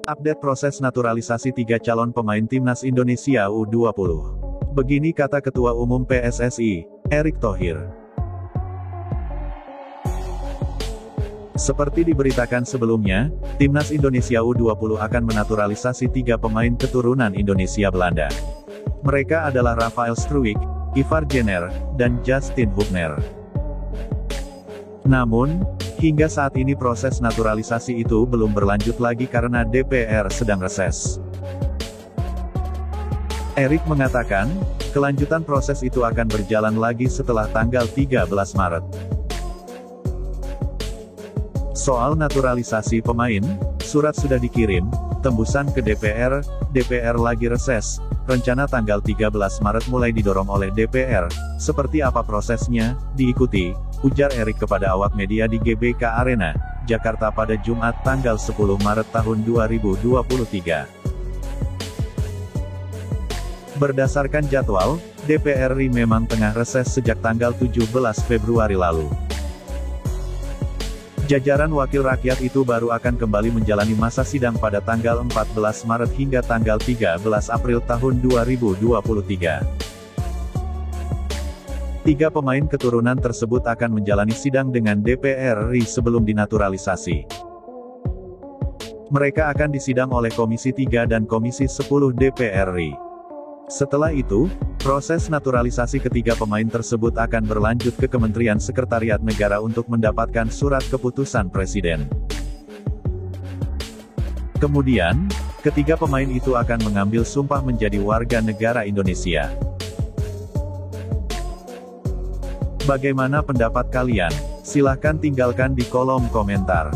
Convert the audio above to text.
Update proses naturalisasi 3 calon pemain Timnas Indonesia U20. Begini kata Ketua Umum PSSI, Erick Thohir. Seperti diberitakan sebelumnya, Timnas Indonesia U20 akan menaturalisasi 3 pemain keturunan Indonesia Belanda. Mereka adalah Rafael Struijk, Ivar Jenner, dan Justin Hubner. Namun, hingga saat ini proses naturalisasi itu belum berlanjut lagi karena DPR sedang reses. Erick mengatakan, kelanjutan proses itu akan berjalan lagi setelah tanggal 13 Maret. Soal naturalisasi pemain, surat sudah dikirim, tembusan ke DPR, DPR lagi reses, rencana tanggal 13 Maret mulai didorong oleh DPR, seperti apa prosesnya, diikuti, ujar Erick kepada awak media di GBK Arena, Jakarta pada Jumat tanggal 10 Maret tahun 2023. Berdasarkan jadwal, DPR RI memang tengah reses sejak tanggal 17 Februari lalu. Jajaran wakil rakyat itu baru akan kembali menjalani masa sidang pada tanggal 14 Maret hingga tanggal 13 April tahun 2023. 3 pemain keturunan tersebut akan menjalani sidang dengan DPR RI sebelum dinaturalisasi. Mereka akan disidang oleh Komisi 3 dan Komisi 10 DPR RI. Setelah itu, proses naturalisasi ketiga pemain tersebut akan berlanjut ke Kementerian Sekretariat Negara untuk mendapatkan surat keputusan Presiden. Kemudian, ketiga pemain itu akan mengambil sumpah menjadi warga negara Indonesia. Bagaimana pendapat kalian? Silahkan tinggalkan di kolom komentar.